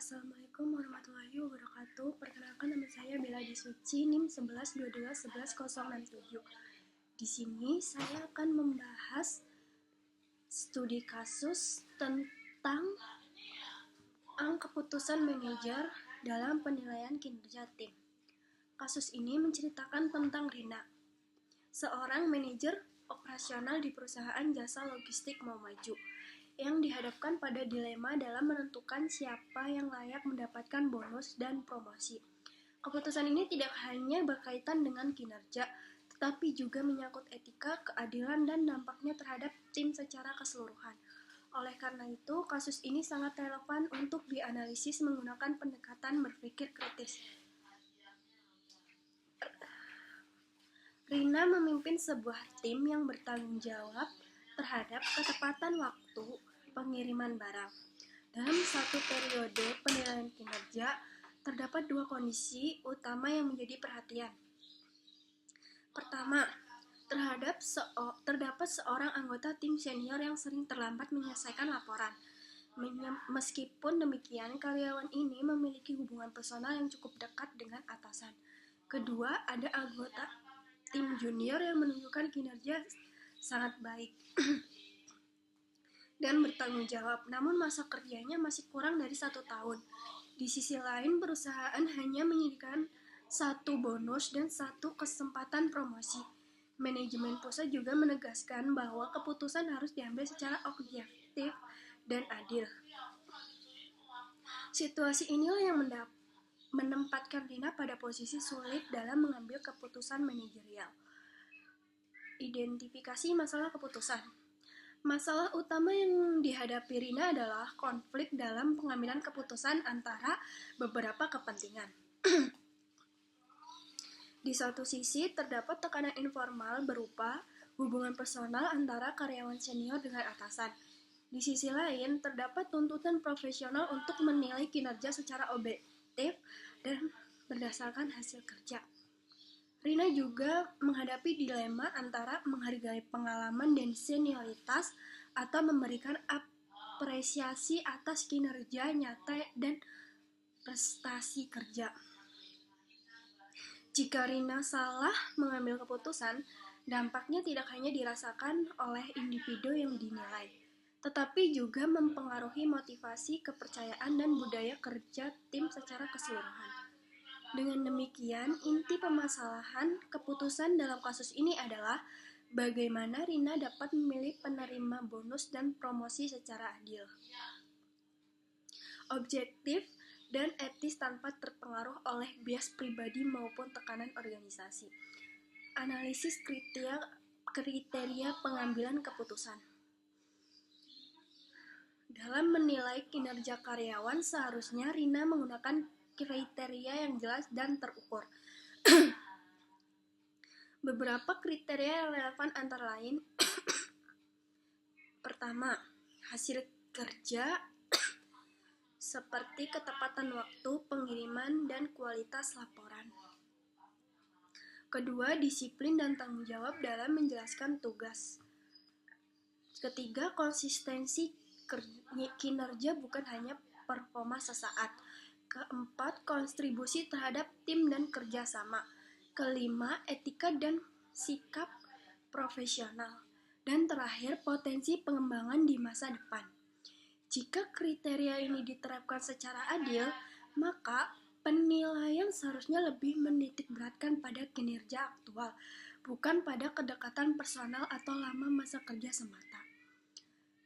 Assalamualaikum warahmatullahi wabarakatuh. Perkenalkan, nama saya Bella Disuci, NIM 1122111067. Di sini saya akan membahas studi kasus tentang keputusan manajer dalam penilaian kinerja tim. Kasus ini menceritakan tentang Rina, seorang manajer operasional di perusahaan jasa logistik Mau Maju, yang dihadapkan pada dilema dalam menentukan siapa yang layak mendapatkan bonus dan promosi. Keputusan ini tidak hanya berkaitan dengan kinerja, tetapi juga menyangkut etika, keadilan, dan dampaknya terhadap tim secara keseluruhan. Oleh karena itu, kasus ini sangat relevan untuk dianalisis menggunakan pendekatan berpikir kritis. Rina memimpin sebuah tim yang bertanggung jawab terhadap ketepatan waktu pengiriman barang. Dalam satu periode penilaian kinerja, terdapat dua kondisi utama yang menjadi perhatian. Pertama, terdapat seorang anggota tim senior yang sering terlambat menyelesaikan laporan. Meskipun demikian, karyawan ini memiliki hubungan personal yang cukup dekat dengan atasan. Kedua, ada anggota tim junior yang menunjukkan kinerja sangat baik dan bertanggung jawab, namun masa kerjanya masih kurang dari 1 tahun. Di sisi lain, perusahaan hanya menyediakan 1 bonus dan 1 kesempatan promosi. Manajemen pusat juga menegaskan bahwa keputusan harus diambil secara objektif dan adil. Situasi inilah yang menempatkan Rina pada posisi sulit dalam mengambil keputusan manajerial. Identifikasi masalah keputusan. Masalah utama yang dihadapi Rina adalah konflik dalam pengambilan keputusan antara beberapa kepentingan. Di satu sisi, terdapat tekanan informal berupa hubungan personal antara karyawan senior dengan atasan. Di sisi lain, terdapat tuntutan profesional untuk menilai kinerja secara objektif dan berdasarkan hasil kerja. Rina juga menghadapi dilema antara menghargai pengalaman dan senioritas atau memberikan apresiasi atas kinerja nyata dan prestasi kerja. Jika Rina salah mengambil keputusan, dampaknya tidak hanya dirasakan oleh individu yang dinilai, tetapi juga mempengaruhi motivasi, kepercayaan, dan budaya kerja tim secara keseluruhan. Dengan demikian, inti permasalahan keputusan dalam kasus ini adalah bagaimana Rina dapat memilih penerima bonus dan promosi secara adil, objektif, dan etis tanpa terpengaruh oleh bias pribadi maupun tekanan organisasi. Analisis kriteria pengambilan keputusan. Dalam menilai kinerja karyawan, seharusnya Rina menggunakan kriteria yang jelas dan terukur. Beberapa kriteria yang relevan antara lain: pertama, hasil kerja seperti ketepatan waktu pengiriman dan kualitas laporan. Kedua, disiplin dan tanggung jawab dalam menjelaskan tugas. Ketiga, konsistensi kinerja bukan hanya performa sesaat. Keempat, kontribusi terhadap tim dan kerjasama. Kelima, etika dan sikap profesional. Dan terakhir, potensi pengembangan di masa depan. Jika kriteria ini diterapkan secara adil, maka penilaian seharusnya lebih menitikberatkan pada kinerja aktual, bukan pada kedekatan personal atau lama masa kerja semata.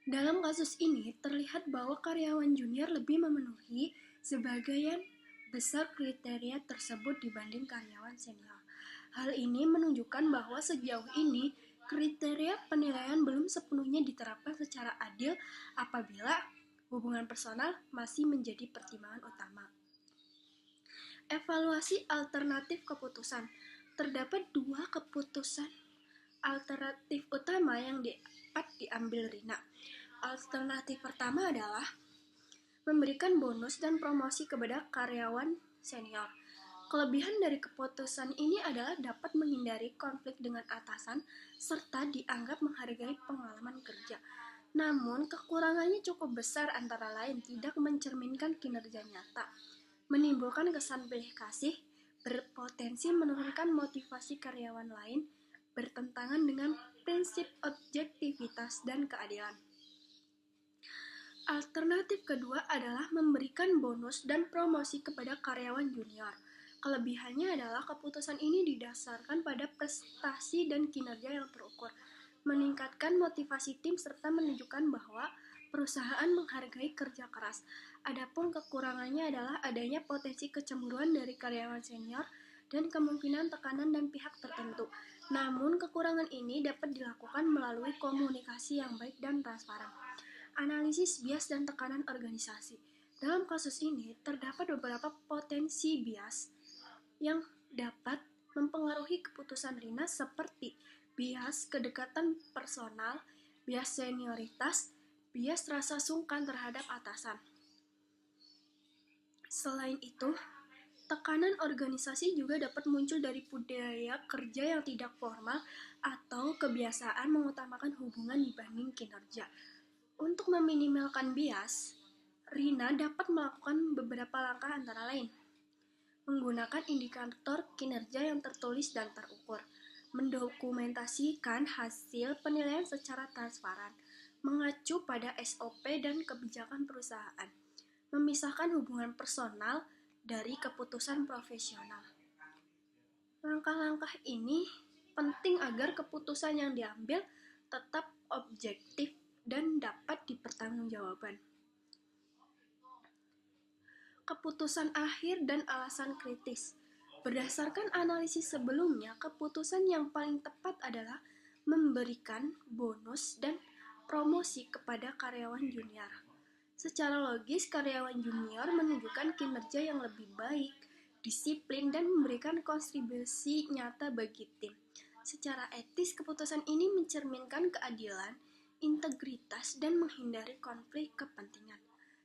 Dalam kasus ini, terlihat bahwa karyawan junior lebih memenuhi sebagian besar kriteria tersebut dibanding karyawan senior. Hal ini menunjukkan bahwa sejauh ini kriteria penilaian belum sepenuhnya diterapkan secara adil apabila hubungan personal masih menjadi pertimbangan utama. Evaluasi alternatif keputusan. Terdapat 2 keputusan alternatif utama yang dapat diambil Rina. Alternatif pertama adalah memberikan bonus dan promosi kepada karyawan senior. Kelebihan dari keputusan ini adalah dapat menghindari konflik dengan atasan serta dianggap menghargai pengalaman kerja. Namun, kekurangannya cukup besar, antara lain tidak mencerminkan kinerja nyata, menimbulkan kesan pilih kasih, berpotensi menurunkan motivasi karyawan lain, bertentangan dengan prinsip objektivitas dan keadilan. Alternatif kedua adalah memberikan bonus dan promosi kepada karyawan junior. Kelebihannya adalah keputusan ini didasarkan pada prestasi dan kinerja yang terukur, meningkatkan motivasi tim serta menunjukkan bahwa perusahaan menghargai kerja keras. Adapun kekurangannya adalah adanya potensi kecemburuan dari karyawan senior dan kemungkinan tekanan dan pihak tertentu. Namun, kekurangan ini dapat dilakukan melalui komunikasi yang baik dan transparan. Analisis bias dan tekanan organisasi. Dalam kasus ini, terdapat beberapa potensi bias yang dapat mempengaruhi keputusan Rina, seperti bias kedekatan personal, bias senioritas, bias rasa sungkan terhadap atasan. Selain itu, tekanan organisasi juga dapat muncul dari budaya kerja yang tidak formal atau kebiasaan mengutamakan hubungan dibanding kinerja. Untuk meminimalkan bias, Rina dapat melakukan beberapa langkah, antara lain menggunakan indikator kinerja yang tertulis dan terukur, mendokumentasikan hasil penilaian secara transparan, mengacu pada SOP dan kebijakan perusahaan, memisahkan hubungan personal dari keputusan profesional. Langkah-langkah ini penting agar keputusan yang diambil tetap objektif dan dapat dipertanggungjawabkan. Keputusan akhir dan alasan kritis. Berdasarkan analisis sebelumnya, keputusan yang paling tepat adalah memberikan bonus dan promosi kepada karyawan junior. Secara logis, karyawan junior menunjukkan kinerja yang lebih baik, disiplin, dan memberikan kontribusi nyata bagi tim. Secara etis, keputusan ini mencerminkan keadilan, integritas, dan menghindari konflik kepentingan.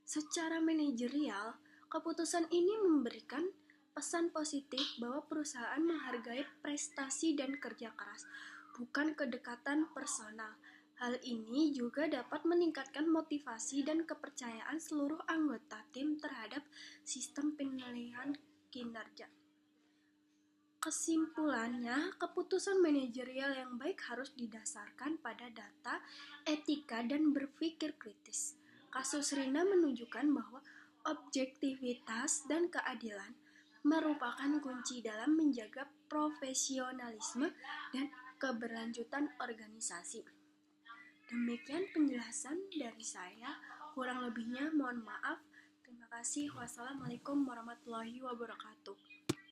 Secara manajerial, keputusan ini memberikan pesan positif bahwa perusahaan menghargai prestasi dan kerja keras, bukan kedekatan personal. Hal ini juga dapat meningkatkan motivasi dan kepercayaan seluruh anggota tim terhadap sistem penilaian kinerja. Kesimpulannya, keputusan manajerial yang baik harus didasarkan pada data, etika, dan berpikir kritis. Kasus Rina menunjukkan bahwa objektivitas dan keadilan merupakan kunci dalam menjaga profesionalisme dan keberlanjutan organisasi. Demikian penjelasan dari saya, kurang lebihnya mohon maaf. Terima kasih. Wassalamualaikum warahmatullahi wabarakatuh.